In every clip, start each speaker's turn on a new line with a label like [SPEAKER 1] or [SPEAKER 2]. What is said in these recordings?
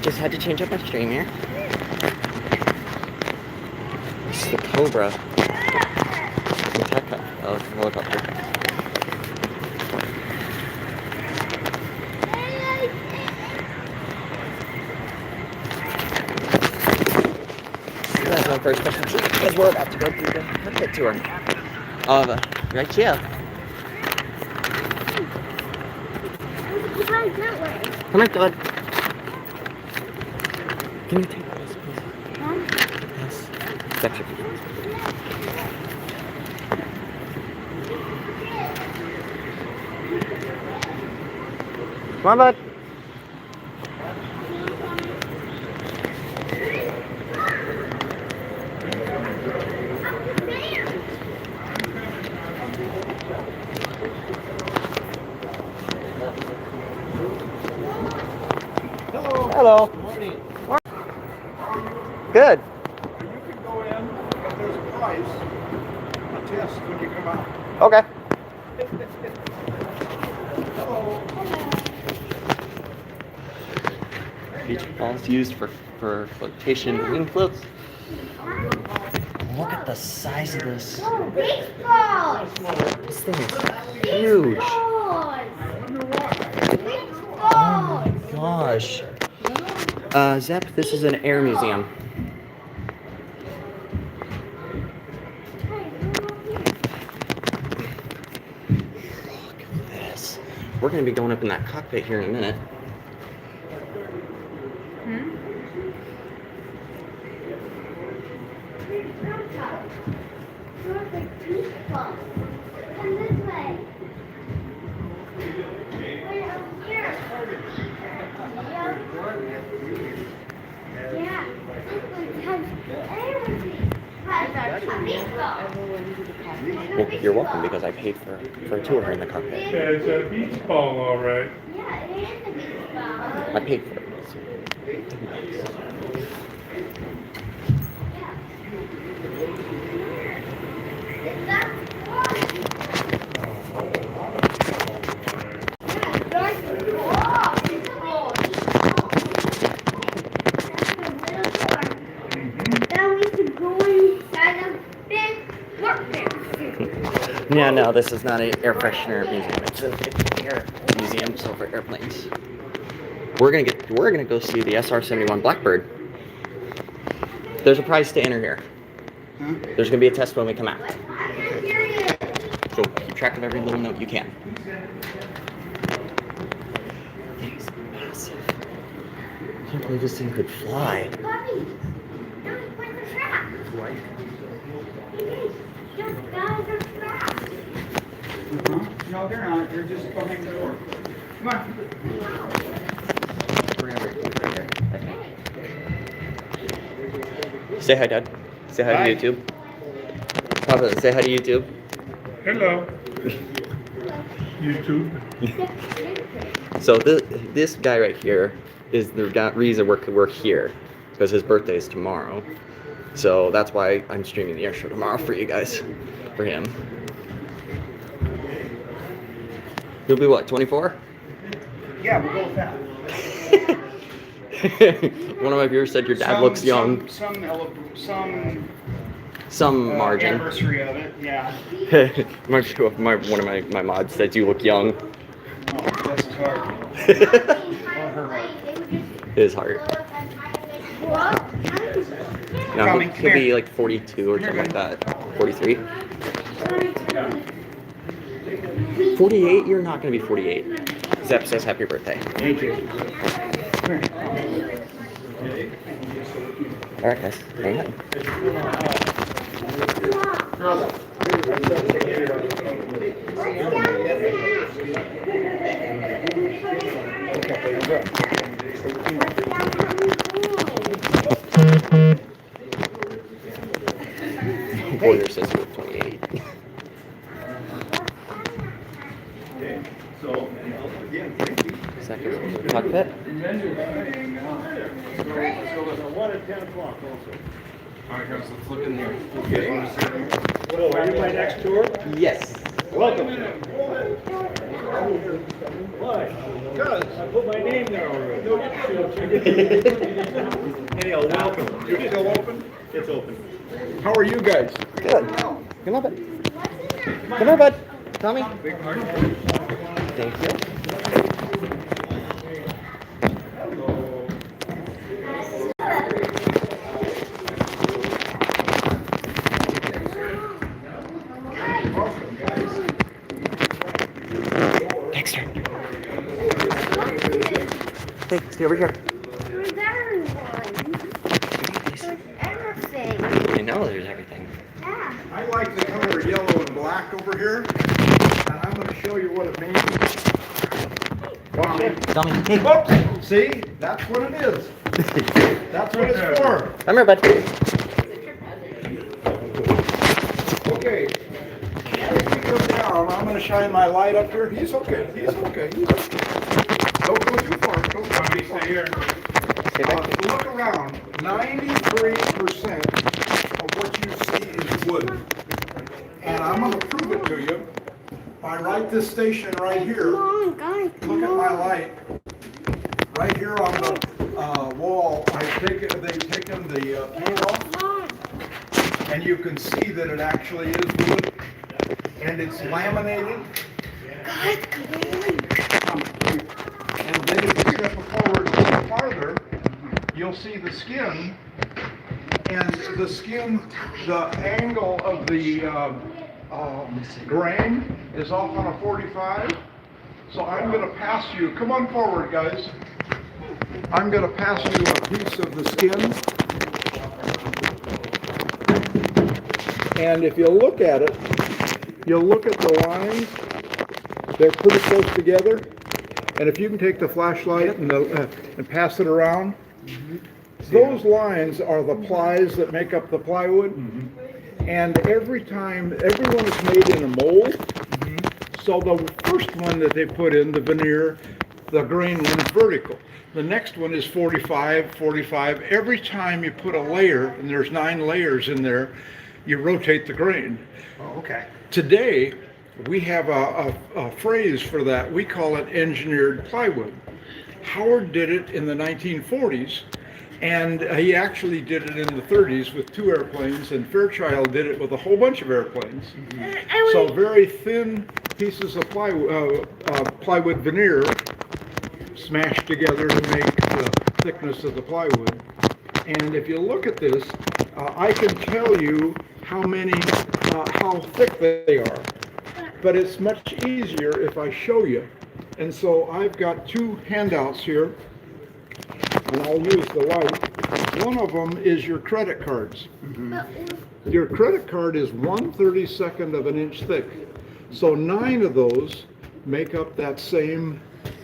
[SPEAKER 1] Just had to change up my stream here. It's the Cobra. Helicopter. That's my first question because we're about to go through the cockpit tour of right here. Come here, Todd. Can you take this, please? Huh? Yes. That's your feet. Come on, bud. Hello.
[SPEAKER 2] Good morning.
[SPEAKER 1] Good.
[SPEAKER 2] You can go in, but there's a price. A test when you come out.
[SPEAKER 1] Okay.
[SPEAKER 2] Hello.
[SPEAKER 1] Beach balls used for flotation wing floats. Look at the size of this.
[SPEAKER 3] Baseballs!
[SPEAKER 1] This thing is huge. Oh my gosh. Zep, this is an air museum. Look at this. We're going to be going up in that cockpit here in a minute. Well, you're welcome because I paid for a tour here in the cockpit.
[SPEAKER 4] Yeah, it's a beach ball, all right.
[SPEAKER 3] Yeah, it is a beach ball.
[SPEAKER 1] I paid for it. Yeah, no, this is not an air freshener museum. It's an air museum, so for airplanes. We're gonna go see the SR-71 Blackbird. There's a prize to enter here.
[SPEAKER 2] Huh?
[SPEAKER 1] There's gonna be a test when we come out. So keep track of every little note you can. It's massive. I can't believe this thing could fly.
[SPEAKER 2] No, they're not. They're just coming to work. Come on.
[SPEAKER 1] Say hi, Dad. Say hi
[SPEAKER 2] Hi.
[SPEAKER 1] to YouTube. Papa, say hi to YouTube.
[SPEAKER 4] Hello. YouTube.
[SPEAKER 1] So this guy right here is the reason we're here, because his birthday is tomorrow. So that's why I'm streaming the air show tomorrow for you guys, for him. You'll be what, 24?
[SPEAKER 2] Yeah, we'll go with that.
[SPEAKER 1] One of my viewers said your dad looks young. Some margin.
[SPEAKER 2] Anniversary of it, yeah.
[SPEAKER 1] One of my mods said you look young.
[SPEAKER 2] Oh, bless his heart. Or her heart.
[SPEAKER 1] His heart. No,
[SPEAKER 2] Coming,
[SPEAKER 1] he'll be like 42 or something like that. 43. 48? You're not going to be 48. Zep says happy birthday.
[SPEAKER 2] Thank you.
[SPEAKER 1] Alright guys, hang on. Warrior says you look 28. Second cockpit.
[SPEAKER 2] One at 10 o'clock also.
[SPEAKER 4] Alright guys, let's look in there.
[SPEAKER 2] Okay. Are you my next tour?
[SPEAKER 1] Yes.
[SPEAKER 2] Welcome. Because
[SPEAKER 4] I put my name there already.
[SPEAKER 2] anyhow, welcome. You're still open? It's open. How are you guys?
[SPEAKER 1] Good. Come on, bud. Come here, bud. Tommy. Thank you. Dexter. Hey, stay over here.
[SPEAKER 3] There's everyone. There's everything.
[SPEAKER 1] I know there's everything.
[SPEAKER 3] Yeah.
[SPEAKER 2] I like the color yellow and black over here, and I'm going to show you what it means. Watch it.
[SPEAKER 1] Tommy. Hey.
[SPEAKER 2] Whoops! See? That's what it is. That's what it's for.
[SPEAKER 1] Come here, bud.
[SPEAKER 2] Okay. As we come down, I'm going to shine my light up here. He's okay. He's okay. He's okay. Don't go too far. Don't go too far.
[SPEAKER 4] Stay here.
[SPEAKER 1] Stay back.
[SPEAKER 2] Look around. 93% of what you see is wood. And I'm going to prove it to you by right this station right here.
[SPEAKER 3] Come on, guys.
[SPEAKER 2] Look at my light. Right here on the wall, they've taken the paint off,
[SPEAKER 3] Come on.
[SPEAKER 2] and you can see that it actually is wood. And it's laminated.
[SPEAKER 3] Guys, come on.
[SPEAKER 2] And then if you step forward a little farther, you'll see the skin. And the skin, the angle of the grain is off on a 45. So I'm going to pass you, come on forward guys. I'm going to pass you a piece of the skin. And if you look at it, you'll look at the lines. They're pretty close together. And if you can take the flashlight and pass it around, those lines are the plies that make up the plywood. And every one is made in a mold. So the first one that they put in, the veneer, the grain one is vertical. The next one is 45, 45. Every time you put a layer, and there's 9 layers in there, you rotate the grain.
[SPEAKER 5] Oh, okay.
[SPEAKER 2] Today, we have a phrase for that. We call it engineered plywood. Howard did it in the 1940s, and he actually did it in the 30s with 2 airplanes, and Fairchild did it with a whole bunch of airplanes. So very thin pieces of plywood veneer smashed together to make the thickness of the plywood. And if you look at this, I can tell you how thick they are. But it's much easier if I show you. And so I've got 2 handouts here, and I'll use the light. One of them is your credit cards. Your credit card is 1/32 of an inch thick. So 9 of those make up that same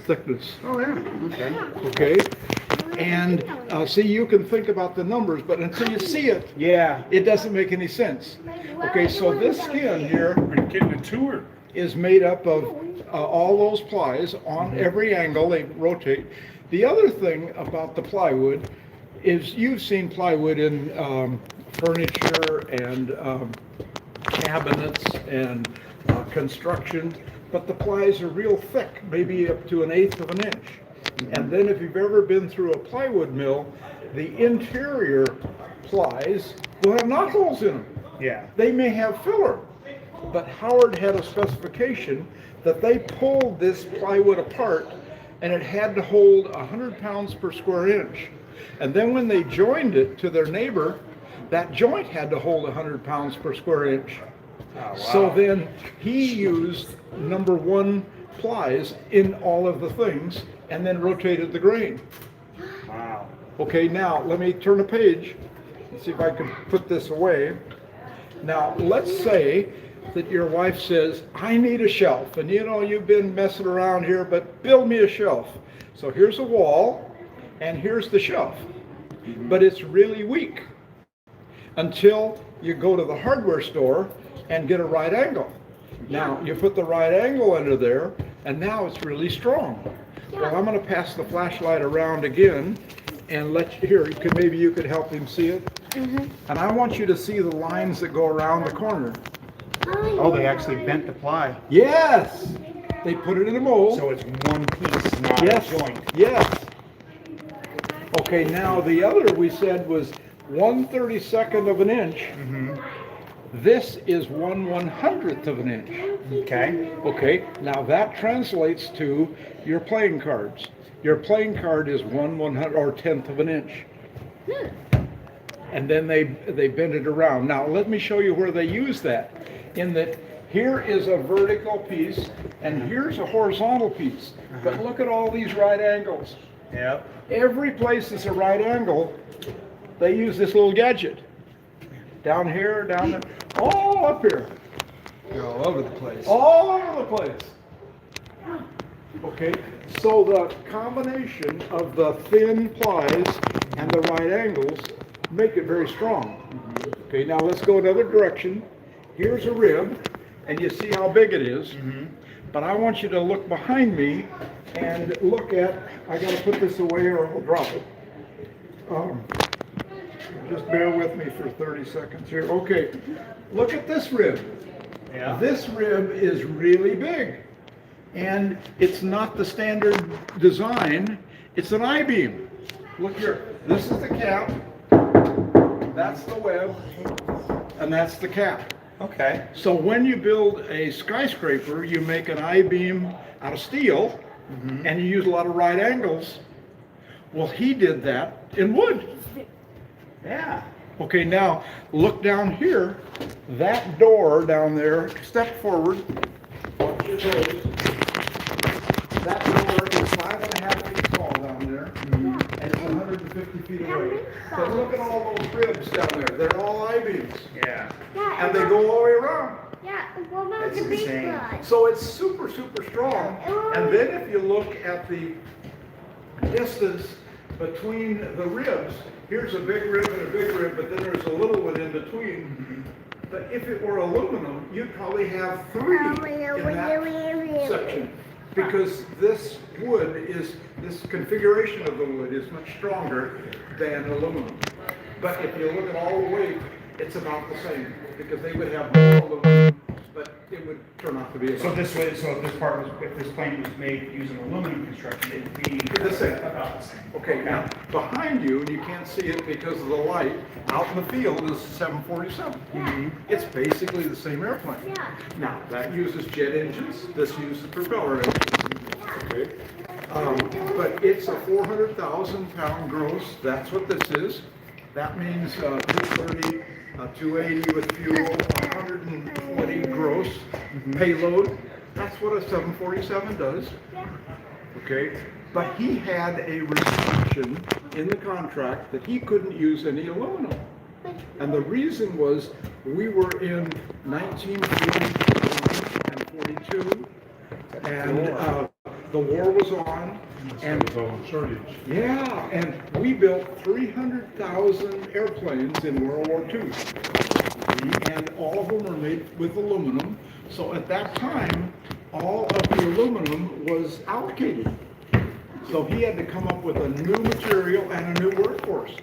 [SPEAKER 2] thickness.
[SPEAKER 5] Oh, yeah. Okay.
[SPEAKER 2] Okay? And see, you can think about the numbers, but until you see it,
[SPEAKER 5] Yeah.
[SPEAKER 2] it doesn't make any sense. Okay, so this skin here
[SPEAKER 4] Are you getting a tour?
[SPEAKER 2] is made up of all those plies on every angle. They rotate. The other thing about the plywood is you've seen plywood in furniture and cabinets and construction, but the plies are real thick, maybe up to 1/8 of an inch. And then if you've ever been through a plywood mill, the interior plies will have knotholes in them.
[SPEAKER 5] Yeah.
[SPEAKER 2] They may have filler, but Howard had a specification that they pulled this plywood apart and it had to hold 100 pounds per square inch. And then when they joined it to their neighbor, that joint had to hold 100 pounds per square inch.
[SPEAKER 5] Oh, wow.
[SPEAKER 2] So then he used #1 plies in all of the things and then rotated the grain.
[SPEAKER 5] Wow.
[SPEAKER 2] Okay, now let me turn a page and see if I can put this away. Now, let's say that your wife says, I need a shelf, and you know, you've been messing around here, but build me a shelf. So here's a wall, and here's the shelf. But it's really weak until you go to the hardware store and get a right angle. Now, you put the right angle under there, and now it's really strong. Well, I'm going to pass the flashlight around again and maybe you could help him see it. And I want you to see the lines that go around the corner.
[SPEAKER 5] Oh, they actually bent the ply.
[SPEAKER 2] Yes! They put it in a mold.
[SPEAKER 5] So it's one piece, not
[SPEAKER 2] Yes,
[SPEAKER 5] a joint.
[SPEAKER 2] yes. Okay, now the other we said was 1/32 of an inch. This is 1/100th of an inch.
[SPEAKER 5] Okay.
[SPEAKER 2] Okay, now that translates to your playing cards. Your playing card is 1/100 or 10th of an inch. And then they bend it around. Now let me show you where they use that. In that here is a vertical piece and here's a horizontal piece. But look at all these right angles.
[SPEAKER 5] Yep.
[SPEAKER 2] Every place is a right angle. They use this little gadget. Down here, down there, all up here.
[SPEAKER 5] They're all over the place.
[SPEAKER 2] All over the place. Okay, so the combination of the thin plies and the right angles make it very strong. Okay, now let's go another direction. Here's a rib, and you see how big it is. But I want you to look behind me and look at, I gotta put this away or I'll drop it. Just bear with me for 30 seconds here. Okay, look at this rib.
[SPEAKER 5] Yeah.
[SPEAKER 2] This rib is really big. And it's not the standard design, it's an I-beam. Look here, this is the cap, that's the web, and that's the cap.
[SPEAKER 5] Okay.
[SPEAKER 2] So when you build a skyscraper, you make an I-beam out of steel, and you use a lot of right angles. Well, he did that in wood.
[SPEAKER 5] Yeah.
[SPEAKER 2] Okay, now look down here, that door down there, step forward, watch your toes. That door is 5.5 feet tall down there, and it's 150 feet away. But look at all those ribs down there, they're all I-beams,
[SPEAKER 5] Yeah.
[SPEAKER 3] Yeah,
[SPEAKER 2] and they go all the way around.
[SPEAKER 3] Yeah, what about
[SPEAKER 5] That's
[SPEAKER 3] the big
[SPEAKER 5] insane.
[SPEAKER 3] one?
[SPEAKER 2] So it's super, super strong. And then if you look at the distance between the ribs, here's a big rib and a big rib, but then there's a little one in between. But if it were aluminum, you'd probably have 3 in that section. Because this wood is, this configuration of the wood is much stronger than aluminum. But if you look at all the weight, it's about the same, because they would have more aluminum, but it would turn out to be
[SPEAKER 5] So
[SPEAKER 2] about
[SPEAKER 5] this way, so if this part was, if this plane was made using aluminum construction, it'd be
[SPEAKER 2] the same.
[SPEAKER 5] about the same.
[SPEAKER 2] Okay, now, behind you, and you can't see it because of the light, out in the field is 747. It's basically the same airplane.
[SPEAKER 3] Yeah.
[SPEAKER 2] Now, that uses jet engines, this uses propeller engines. Okay. But it's a 400,000 pound gross, that's what this is. That means 230, 280 with fuel, 120 gross payload. That's what a 747 does. Okay, but he had a restriction in the contract that he couldn't use any aluminum. And the reason was we were in 1941 and 42, and the war was on, and yeah, and we built 300,000 airplanes in World War II, and all of them were made with aluminum. So at that time, all of the aluminum was allocated. So he had to come up with a new material and a new workforce.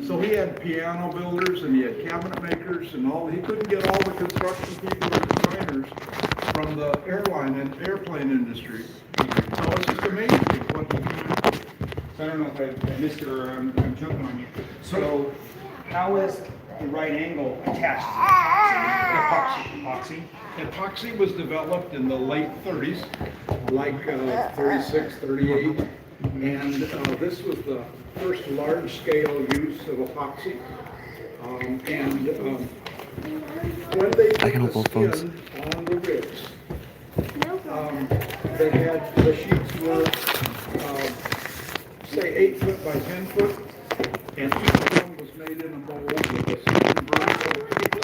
[SPEAKER 2] So he had piano builders and he had cabinet makers and all. He couldn't get all the construction people and designers from the airplane industry. So it's just amazing what he did.
[SPEAKER 5] So I don't know if I missed it or I'm jumping on you. So how is the right angle attached to epoxy?
[SPEAKER 2] Epoxy was developed in the late 30s, like 36, 38, and this was the first large-scale use of epoxy. When they
[SPEAKER 1] I can
[SPEAKER 2] put
[SPEAKER 1] hold
[SPEAKER 2] the
[SPEAKER 1] both
[SPEAKER 2] skin on the ribs, they had, the sheets were, say 8 foot by 10 foot, and each one was made in a mold with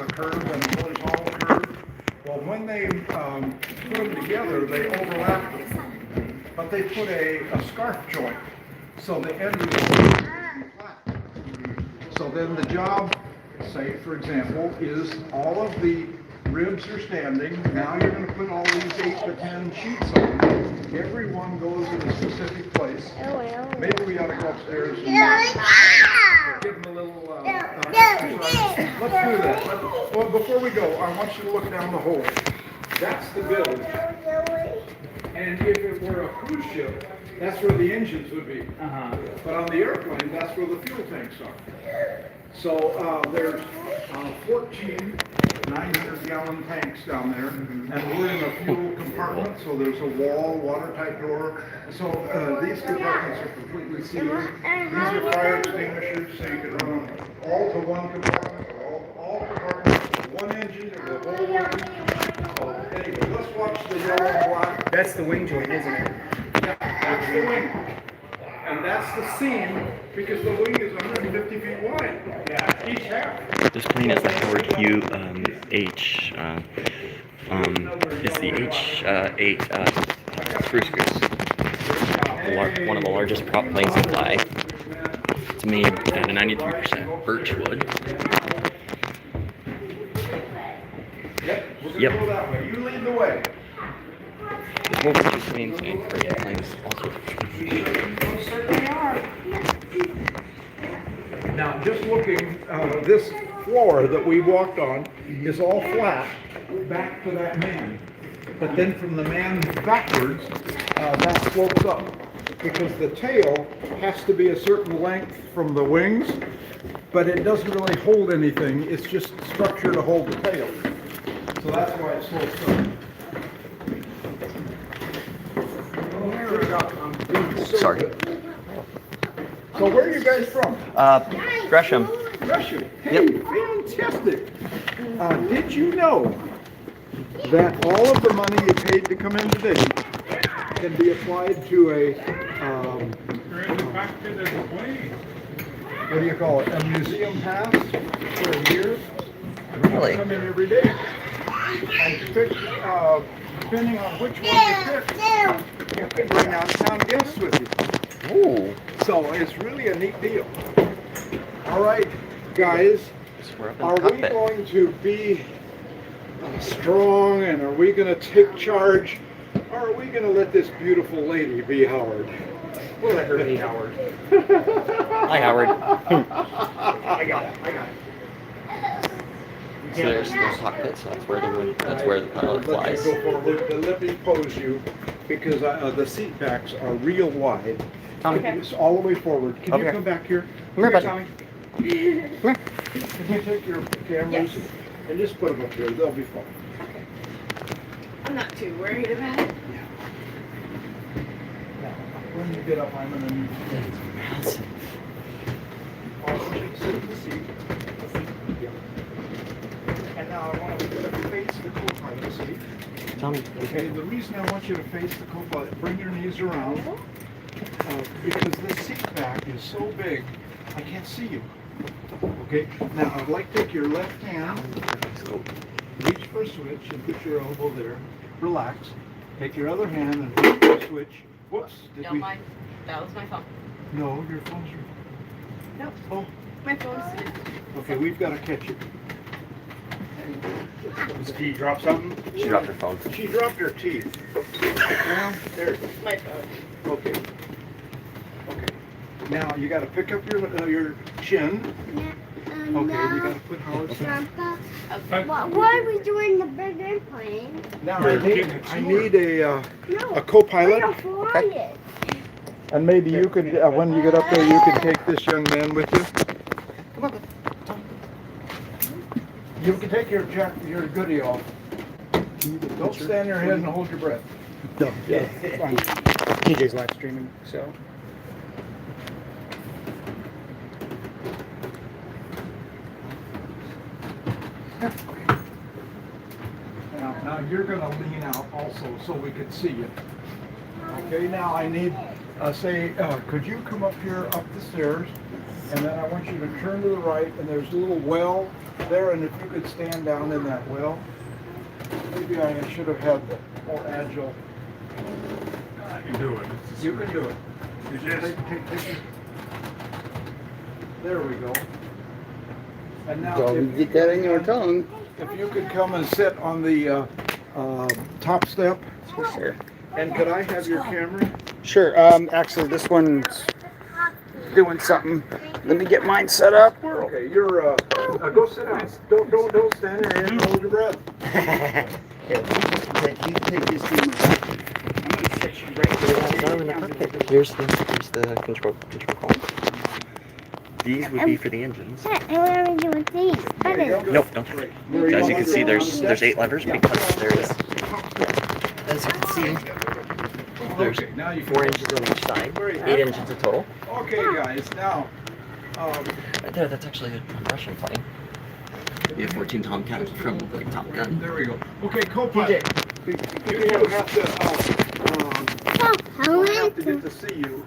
[SPEAKER 2] a curve and a horizontal curve. Well, when they put them together, they overlapped them, but they put a scarf joint, so the end of the flat. So then the job, say for example, is all of the ribs are standing. Now you're going to put all these 8 to 10 sheets on. Every one goes in a specific place. Maybe we ought to go upstairs and give them a little exercise. Let's do that. Well, before we go, I want you to look down the hole. That's the build. And if it were a cruise ship, that's where the engines would be.
[SPEAKER 5] Uh-huh.
[SPEAKER 2] But on the airplane, that's where the fuel tanks are. So there's 14 900-gallon tanks down there, and we're in a fuel compartment, so there's a wall, watertight door. So these compartments are completely sealed. These are fire extinguishers, so you can run them all to one compartment, all compartments, one engine, or the whole wing. So anyway, let's watch the yellow and black.
[SPEAKER 5] That's the wing joint, isn't it?
[SPEAKER 2] Yeah, that's the wing. And that's the seam, because the wing is 150 feet wide.
[SPEAKER 5] Yeah, each half.
[SPEAKER 1] This plane is the Howard Hugh H. It's the H8 Spruce Goose. One of the largest prop planes in fly. It's made out of 93% birch wood.
[SPEAKER 2] Yep, we're gonna
[SPEAKER 1] Yep.
[SPEAKER 2] go that way. You lead the way.
[SPEAKER 1] There's more than 2 planes and freight planes also.
[SPEAKER 5] Certainly are.
[SPEAKER 2] Now, just looking, this floor that we walked on is all flat back to that man. But then from the man backwards, that slopes up. Because the tail has to be a certain length from the wings, but it doesn't really hold anything. It's just structure to hold the tail. So that's why it slopes up.
[SPEAKER 1] Sorry.
[SPEAKER 2] So where are you guys from?
[SPEAKER 1] Gresham.
[SPEAKER 2] Russia. Hey, fantastic. Did you know that all of the money you paid to come in today can be applied to a,
[SPEAKER 4] Back to the plane.
[SPEAKER 2] what do you call it, a museum pass for a year?
[SPEAKER 1] Really?
[SPEAKER 2] Come in every day. And pick, depending on which one you pick, you can bring out of town guests with you.
[SPEAKER 1] Ooh.
[SPEAKER 2] So it's really a neat deal. All right, guys,
[SPEAKER 1] We're up in
[SPEAKER 2] are
[SPEAKER 1] the
[SPEAKER 2] we
[SPEAKER 1] cockpit.
[SPEAKER 2] going to be strong, and are we going to take charge, or are we going to let this beautiful lady be Howard?
[SPEAKER 5] We'll let her be Howard.
[SPEAKER 1] Hi, Howard.
[SPEAKER 5] I got it.
[SPEAKER 1] So there's the cockpit, so that's where the pilot
[SPEAKER 2] Let
[SPEAKER 1] flies.
[SPEAKER 2] you go forward. Let me pose you, because the seat backs are real wide.
[SPEAKER 1] Tommy,
[SPEAKER 2] It's all the way forward. Can
[SPEAKER 1] Over
[SPEAKER 2] you
[SPEAKER 1] here.
[SPEAKER 2] come back here?
[SPEAKER 1] Come here, buddy.
[SPEAKER 2] Tommy.
[SPEAKER 1] Come here.
[SPEAKER 2] Can you take your cameras and just put them up here? They'll be fine.
[SPEAKER 3] I'm not too worried about it.
[SPEAKER 2] Now, when you get up, I'm going to need you. Also, you sit in the seat. Yeah. And now I want to face the co-pilot seat.
[SPEAKER 1] Tommy,
[SPEAKER 2] Okay, the reason I want you to face the co-pilot, bring your knees around, because this seat back is so big, I can't see you. Okay, now I'd like to take your left hand, reach for a switch and put your elbow there. Relax. Take your other hand and reach for a switch. Whoops. Did
[SPEAKER 6] Don't
[SPEAKER 2] we?
[SPEAKER 6] mind. That was my phone.
[SPEAKER 2] No, your phone's.
[SPEAKER 6] Nope.
[SPEAKER 2] Oh,
[SPEAKER 6] My phone's.
[SPEAKER 2] okay, we've got to catch it.
[SPEAKER 5] Did you drop something?
[SPEAKER 1] she dropped her phone.
[SPEAKER 2] She dropped her teeth. Well, there.
[SPEAKER 6] My phone.
[SPEAKER 2] Okay. Okay. Now you got to pick up your chin. Okay, we got to put Howard's.
[SPEAKER 3] Grandpa,
[SPEAKER 6] Okay.
[SPEAKER 3] why are we doing the big airplane?
[SPEAKER 2] Now
[SPEAKER 4] We're
[SPEAKER 2] I
[SPEAKER 4] getting
[SPEAKER 2] need,
[SPEAKER 4] a
[SPEAKER 2] I
[SPEAKER 4] tour.
[SPEAKER 2] need a
[SPEAKER 3] No, we
[SPEAKER 2] co-pilot,
[SPEAKER 3] don't fly it.
[SPEAKER 2] and maybe you could, when you get up there, you can take this young man with you.
[SPEAKER 1] Come on.
[SPEAKER 2] You can take your goodie off. Don't stand your head and hold your breath.
[SPEAKER 5] No. Yeah. Fine. TJ's live streaming, so.
[SPEAKER 2] Now you're gonna lean out also so we can see you. Okay, now I need, could you come up here, up the stairs, and then I want you to turn to the right, and there's a little well there, and if you could stand down in that well. Maybe I should have had the more agile.
[SPEAKER 4] I can do it.
[SPEAKER 2] You can do it.
[SPEAKER 4] It's just-
[SPEAKER 2] Take it. There we go. And now,
[SPEAKER 7] Don't
[SPEAKER 2] if
[SPEAKER 7] get that in your tongue.
[SPEAKER 2] if you could come and sit on the top step.
[SPEAKER 5] Sure.
[SPEAKER 2] And could I have your camera?
[SPEAKER 5] Sure. Actually, this one's doing something. Let me get mine set up.
[SPEAKER 2] Okay, you're, go sit down. Don't stand there and hold your breath.
[SPEAKER 7] Here, you take this thing. I'm gonna
[SPEAKER 5] switch right
[SPEAKER 1] So in the cockpit, here's the control column. These would be for the engines.
[SPEAKER 7] I want to do with these.
[SPEAKER 5] There you go.
[SPEAKER 1] Nope, don't touch it. As you can see, there's 8 levers because there's, as you can see, there's
[SPEAKER 2] Okay, now you
[SPEAKER 1] 4 engines on each side, 8 engines in total.
[SPEAKER 2] Okay, guys, now,
[SPEAKER 1] Right there, that's actually a Russian plane. The F-14 Tomcat from like Top Gun.
[SPEAKER 2] there we go. Okay, co-pilot. You have to,
[SPEAKER 7] I
[SPEAKER 2] we have to get to see you.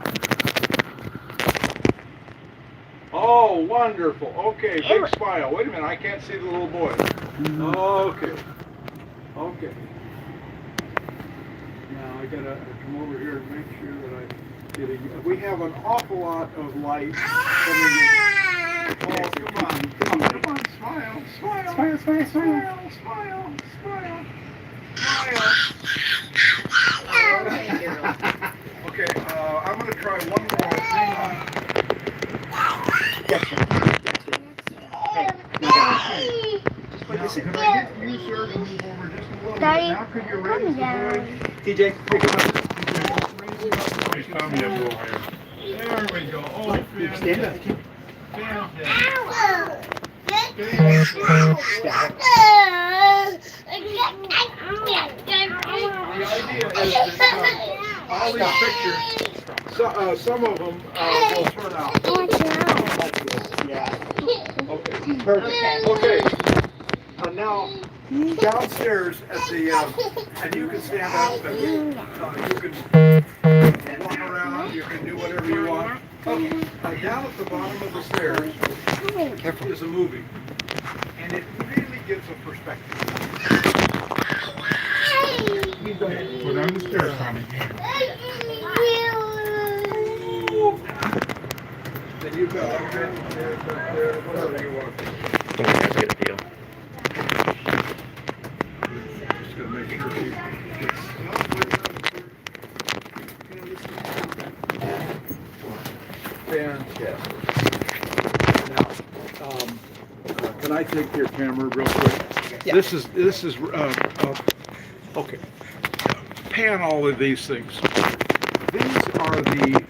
[SPEAKER 2] Oh, wonderful. Okay, big smile. Wait a minute, I can't see the little boy. Okay. Okay. Now I gotta come over here and make sure that I'm getting. We have an awful lot of light coming in. Oh, come on, smile, smile,
[SPEAKER 5] Smile, smile, smile.
[SPEAKER 2] smile, smile, smile, smile. Okay, I'm gonna try one more. Hang on.
[SPEAKER 5] Just put this in.
[SPEAKER 2] Can I get you, sir, to move over just a little bit?
[SPEAKER 7] Daddy,
[SPEAKER 2] Now could you
[SPEAKER 7] come
[SPEAKER 2] raise the
[SPEAKER 7] down.
[SPEAKER 2] voice?
[SPEAKER 5] TJ, pick him up.
[SPEAKER 2] Raise it up.
[SPEAKER 4] Please tell me it's over here.
[SPEAKER 2] There we go. Oh,
[SPEAKER 5] Stand up.
[SPEAKER 2] fantastic. The idea is that all these pictures, some of them will turn out.
[SPEAKER 5] Yeah.
[SPEAKER 2] Okay.
[SPEAKER 5] Perfect.
[SPEAKER 2] Okay. Now, downstairs at the, and you can stand up and you can walk around, you can do whatever you want. Okay. Down at the bottom of the stairs is a movie, and it really gives a perspective.
[SPEAKER 5] Go ahead.
[SPEAKER 4] Go down the stairs, Tommy.
[SPEAKER 2] Then you've got whatever you want.
[SPEAKER 1] Don't worry, guys, I get a deal.
[SPEAKER 2] Just gonna make sure she fantastic. Now, can I take your camera real quick?
[SPEAKER 5] Yeah.
[SPEAKER 2] This is okay. Pan all of these things. These are the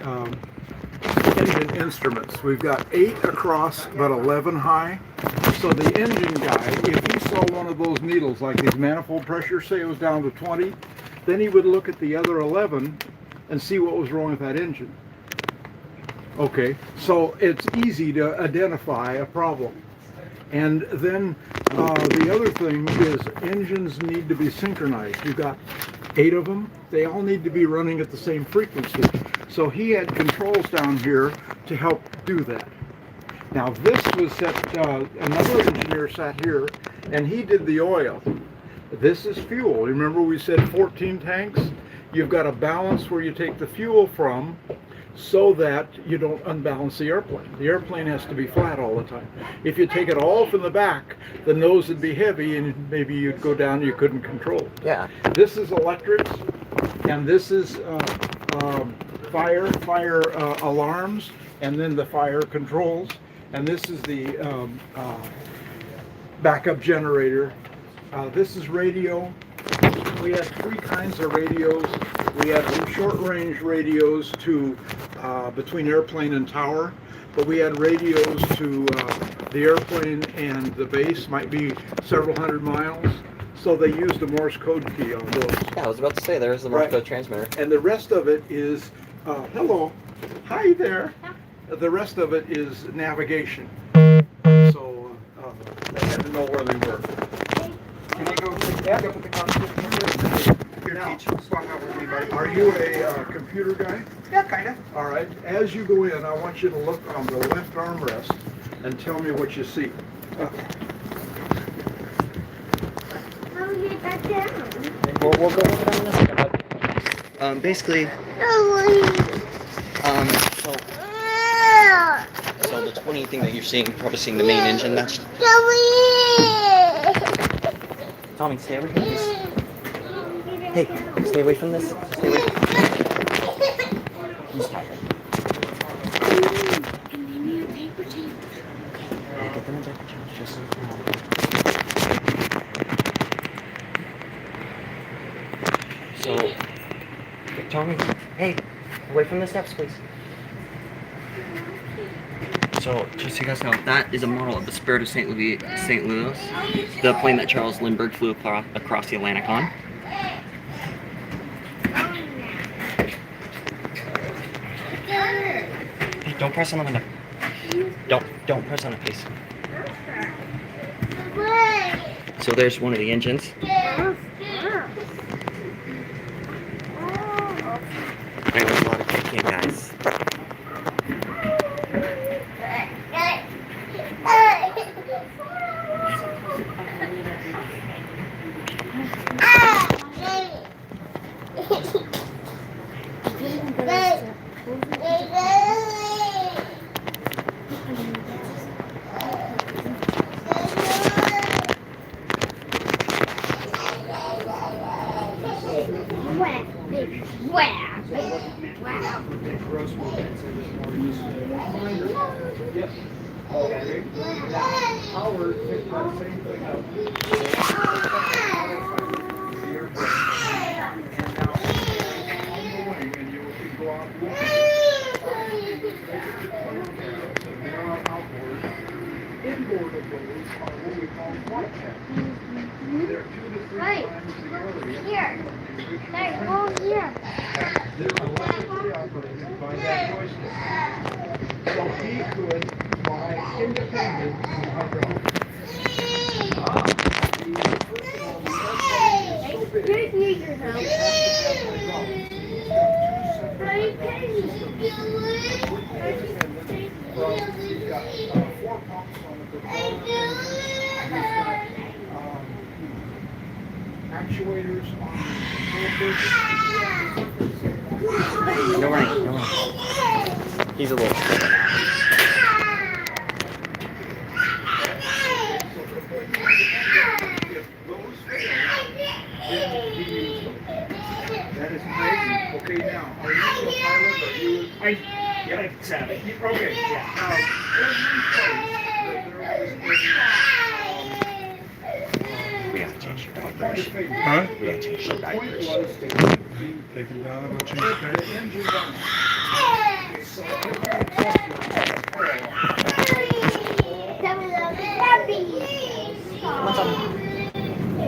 [SPEAKER 2] engine instruments. We've got 8 across, but 11 high. So the engine guy, if he saw one of those needles, like these manifold pressures, say it was down to 20, then he would look at the other 11 and see what was wrong with that engine. Okay, so it's easy to identify a problem. And then the other thing is engines need to be synchronized. You've got 8 of them. They all need to be running at the same frequency. So he had controls down here to help do that. Now this was set, another engineer sat here and he did the oil. This is fuel. Remember we said 14 tanks? You've got a balance where you take the fuel from so that you don't unbalance the airplane. The airplane has to be flat all the time. If you take it all from the back, the nose would be heavy and maybe you'd go down and you couldn't control it.
[SPEAKER 1] Yeah.
[SPEAKER 2] This is electrics, and this is fire alarms, and then the fire controls, and this is the backup generator. This is radio. We had 3 kinds of radios. We had short-range radios to between airplane and tower, but we had radios to the airplane and the base, might be several hundred miles. So they used a Morse code key on those.
[SPEAKER 1] Yeah, I was about to say, there's the Morse
[SPEAKER 2] Right.
[SPEAKER 1] code transmitter.
[SPEAKER 2] And the rest of it is, hello, hi there. The rest of it is navigation. So they had to know where they were.
[SPEAKER 5] Can I go back up at the cockpit? Here, Teach. Swap out with me, buddy.
[SPEAKER 2] Are you a computer guy?
[SPEAKER 5] Yeah, kind of.
[SPEAKER 2] All right. As you go in, I want you to look on the left armrest and tell me what you see.
[SPEAKER 7] How do you get that down?
[SPEAKER 1] We'll go over that in a second. But, basically, so the 20 thing that you're seeing, probably seeing the main engine. That's Tommy, stay away from this. Hey, stay away from this. Stay away. He's tired. Get them a diaper change, just like that. So, Tommy, hey, away from the steps, please. So, just so you guys know, that is a model of the Spirit of St. Louis, the plane that Charles Lindbergh flew across the Atlantic on. Hey, don't press on the window. Don't press on the face. So there's one of the engines. There was a lot of kicking, guys.
[SPEAKER 7] Right. Here. Hey, go here.
[SPEAKER 2] So he could buy independent
[SPEAKER 7] Good neighbor though. Right,
[SPEAKER 2] actuators on
[SPEAKER 1] No running, no running. He's a little.
[SPEAKER 2] That is crazy. Okay, now, are you a pilot or you?
[SPEAKER 5] Yeah, exactly. Okay, yeah.
[SPEAKER 1] We gotta change your diapers.
[SPEAKER 4] Huh?
[SPEAKER 1] We gotta change your diapers.
[SPEAKER 4] Taken down, I'm gonna change that.
[SPEAKER 1] What's up?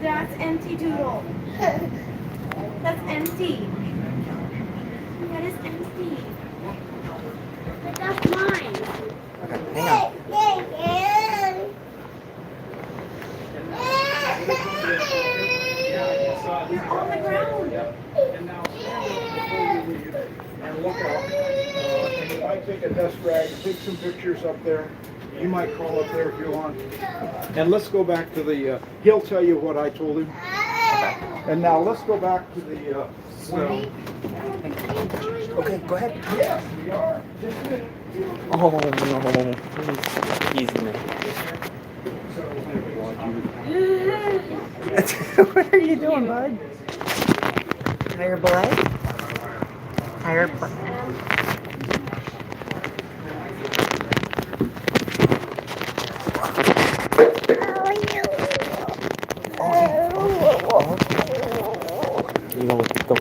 [SPEAKER 3] That's empty, Doodle. That's empty. That is empty.
[SPEAKER 7] But that's mine.
[SPEAKER 1] Hang on.
[SPEAKER 3] You're on the ground.
[SPEAKER 2] And now stand up before you leave and look out. And you might take a dust rag, take some pictures up there. You might crawl up there if you want. And let's go back to the, he'll tell you what I told him. And now let's go back to the,
[SPEAKER 1] Okay, go ahead.
[SPEAKER 2] yes, we are. Just a minute.
[SPEAKER 1] Oh no, he's gonna. What are you doing, bud? Higher boy? Higher boy. You know what? Go.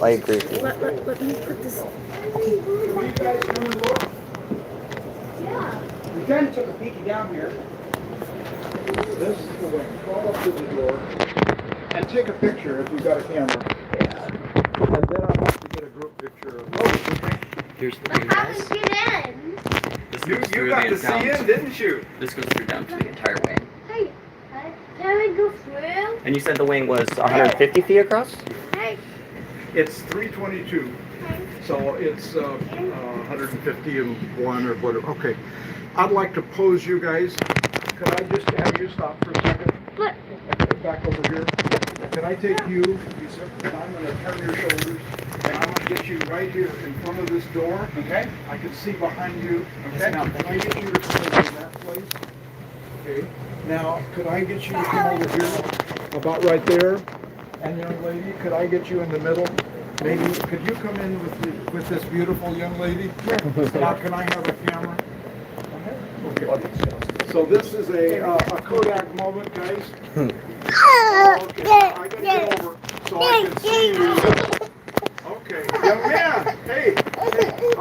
[SPEAKER 1] I agree with you.
[SPEAKER 3] Let me put this.
[SPEAKER 5] We kind of took a peek down here.
[SPEAKER 2] This is the way. Crawl up to the door and take a picture if you've got a camera. And then I'll have to get a group picture of
[SPEAKER 1] Here's the
[SPEAKER 7] But
[SPEAKER 1] thing,
[SPEAKER 7] how
[SPEAKER 1] guys.
[SPEAKER 7] did you get in?
[SPEAKER 1] This
[SPEAKER 2] You
[SPEAKER 1] goes through
[SPEAKER 2] got
[SPEAKER 1] the
[SPEAKER 2] to see
[SPEAKER 1] down-
[SPEAKER 2] in, didn't you?
[SPEAKER 1] This goes through down to the entire wing.
[SPEAKER 7] Hey, can we go through?
[SPEAKER 1] And you said the wing was 150 feet across?
[SPEAKER 7] Hey,
[SPEAKER 2] It's 322, so it's 151 or whatever. Okay, I'd like to pose you guys. Could I just have you stop for a second?
[SPEAKER 7] What?
[SPEAKER 2] Back over here. Can I take you, and I'm going to turn your shoulders, and I'm going to get you right here in front of this door.
[SPEAKER 5] Okay?
[SPEAKER 2] I can see behind you.
[SPEAKER 5] Okay.
[SPEAKER 2] Now, can I get you to come over in that place? Okay. Now, could I get you to come over here, about right there? And young lady, could I get you in the middle? Maybe, could you come in with this beautiful young lady? Now, can I have a camera? Okay. So this is a Kodak moment, guys. Okay, I gotta get over so I can see you. Okay, young man, hey, I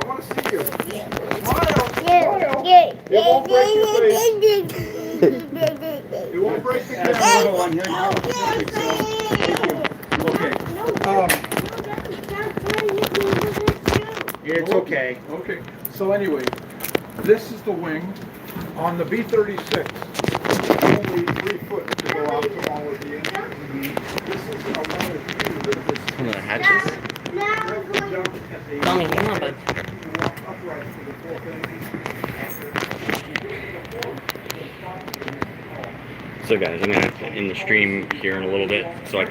[SPEAKER 2] want to see you. Smile, smile. It won't break your face. It won't break the camera.
[SPEAKER 5] On here now. Perfect, so,
[SPEAKER 2] Okay.
[SPEAKER 5] it's okay.
[SPEAKER 2] Okay. So anyway, this is the wing on the B-36. Only 3 foot to go out to all of the engines. This is a one of two that this
[SPEAKER 1] Some of the hatches. Tommy, hang on, bud.
[SPEAKER 2] upright for the fourth engine.
[SPEAKER 1] So guys, I'm gonna have to end the stream here in a little bit, so we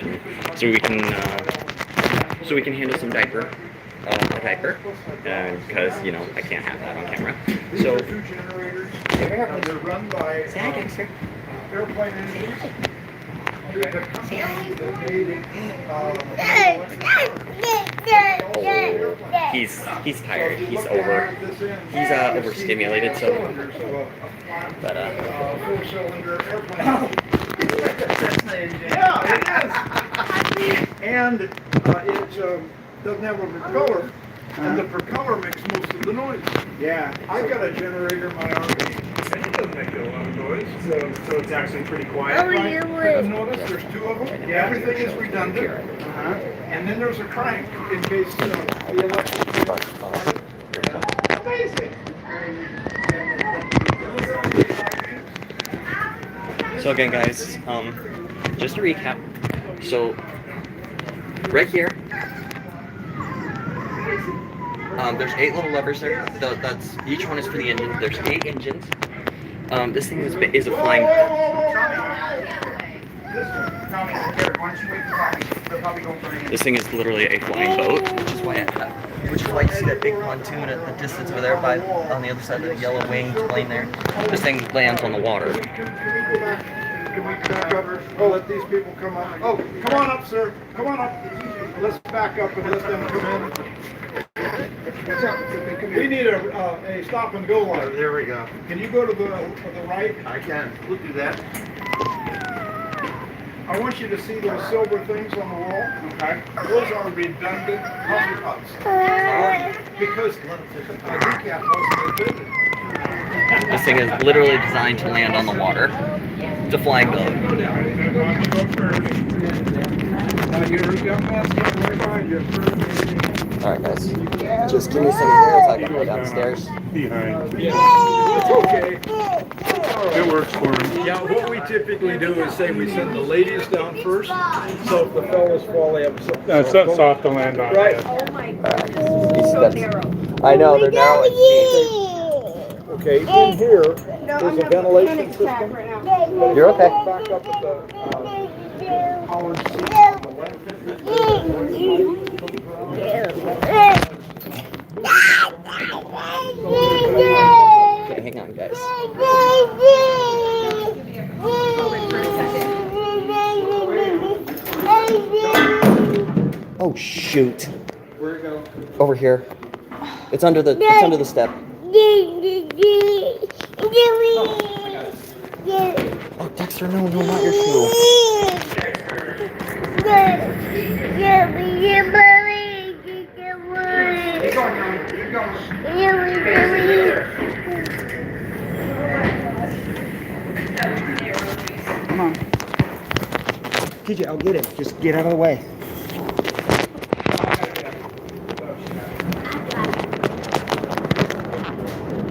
[SPEAKER 1] can handle some diaper, because you know I can't have that on camera.
[SPEAKER 2] These
[SPEAKER 1] So
[SPEAKER 2] are 2 generators. They're run by airplane engines. The company that made
[SPEAKER 1] he's tired. He's overstimulated. So, but
[SPEAKER 2] 4-cylinder airplane. Yeah, it is. And it doesn't have a propeller, and the propeller makes most of the noise.
[SPEAKER 5] Yeah.
[SPEAKER 2] I've got a generator in my RV, and it doesn't make a lot of noise.
[SPEAKER 5] So it's actually pretty quiet.
[SPEAKER 2] Right? Notice there's 2 of them.
[SPEAKER 5] Yeah.
[SPEAKER 2] Everything is redundant.
[SPEAKER 5] Uh-huh.
[SPEAKER 2] And then there's a crank in case the electric amazing.
[SPEAKER 1] So again, guys, just to recap. So right here, there's 8 little levers there. That's each one is for the engine. There's 8 engines. This thing is a flying. This thing is literally a flying boat, which is why you see that big pontoon at the distance over there on the other side of the yellow winged plane there. This thing lands on the water.
[SPEAKER 2] Can we back up? Oh, let these people come on. Oh, come on up, sir. Come on up. Let's back up and let them come in. What's up? We need a stop and go light.
[SPEAKER 8] There we go.
[SPEAKER 2] Can you go to the right?
[SPEAKER 8] I can. We'll do that.
[SPEAKER 2] I want you to see those silver things on the wall. Okay. Those are redundant coffee cups. Because a decaf wasn't included.
[SPEAKER 1] This thing is literally designed to land on the water. It's a flying boat. Alright guys, just give me some here so I can go downstairs.
[SPEAKER 4] Behind.
[SPEAKER 2] It's okay.
[SPEAKER 4] It works for him.
[SPEAKER 2] Yeah, what we typically do is say we send the ladies down first, so if the fellas fall, they have some.
[SPEAKER 4] It's not soft to land on.
[SPEAKER 2] Right.
[SPEAKER 6] Oh my
[SPEAKER 1] Alright,
[SPEAKER 6] goodness.
[SPEAKER 1] these
[SPEAKER 6] So
[SPEAKER 1] steps.
[SPEAKER 6] narrow.
[SPEAKER 1] I know, they're narrow and steep.
[SPEAKER 2] Okay, in here, there's a ventilation system.
[SPEAKER 1] You're okay.
[SPEAKER 2] Back up at the powered seat on the left.
[SPEAKER 1] Okay, hang on guys. Oh shoot.
[SPEAKER 2] Where it go?
[SPEAKER 1] Over here. It's under the step. Oh Dexter, no, not your shoe.
[SPEAKER 2] Keep going, John. Keep going.
[SPEAKER 5] Come on. TJ, I'll get it. Just get out of the way.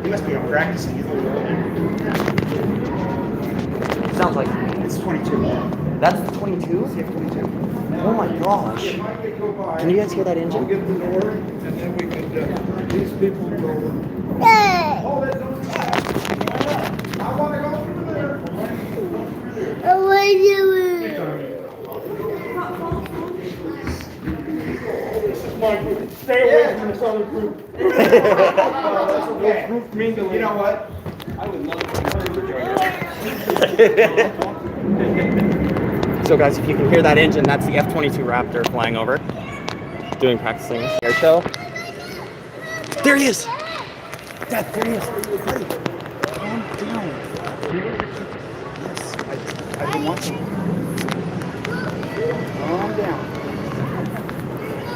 [SPEAKER 5] You must be out practicing.
[SPEAKER 1] Sounds like
[SPEAKER 5] It's 22.
[SPEAKER 1] that's the 22?
[SPEAKER 5] CF22.
[SPEAKER 1] Oh my gosh. Can you guys hear that
[SPEAKER 2] We'll
[SPEAKER 1] engine?
[SPEAKER 2] get the door, and then we can, these people go. Oh, they don't. I want to go through there. This is my group. Stay away from this other group. That's okay. Group mingling.
[SPEAKER 5] You know what? I would love to join you.
[SPEAKER 1] So guys, if you can hear that engine, that's the F-22 Raptor flying over, doing practicing air show. There he is! Dad, there he is! Buddy, calm down.
[SPEAKER 5] Yes, I've been watching. Calm down.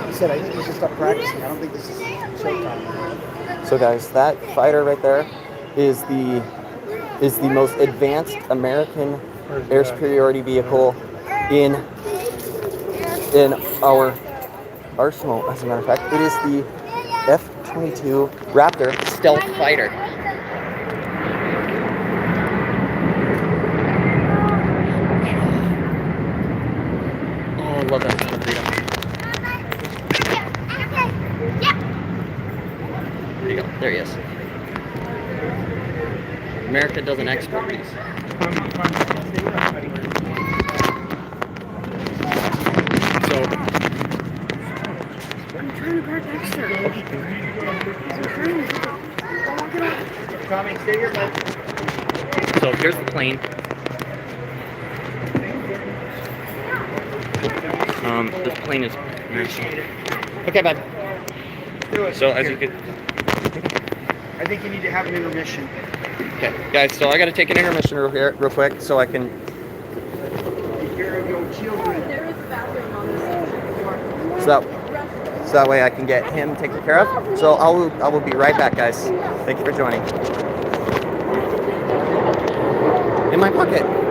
[SPEAKER 5] I said I think we should stop practicing. I don't think this is showtime.
[SPEAKER 1] So guys, that fighter right there is the most advanced American air superiority vehicle in our arsenal. As a matter of fact, it is the F-22 Raptor stealth fighter. Oh, I love that kind of freedom. There you go. There he is. America doesn't export these. So,
[SPEAKER 3] I'm trying to park extra.
[SPEAKER 5] Tommy, stay here, bud.
[SPEAKER 1] so here's the plane. This plane is okay, bud.
[SPEAKER 5] Do it.
[SPEAKER 1] So as
[SPEAKER 5] Here.
[SPEAKER 1] you could,
[SPEAKER 5] I think you need to have an intermission.
[SPEAKER 1] okay, guys. So I got to take an intermission real quick, so I can.
[SPEAKER 5] Take care of your children.
[SPEAKER 6] There is a bathroom on this
[SPEAKER 1] So that way I can get him taken care of. So I will be right back, guys. Thank you for joining. In my pocket.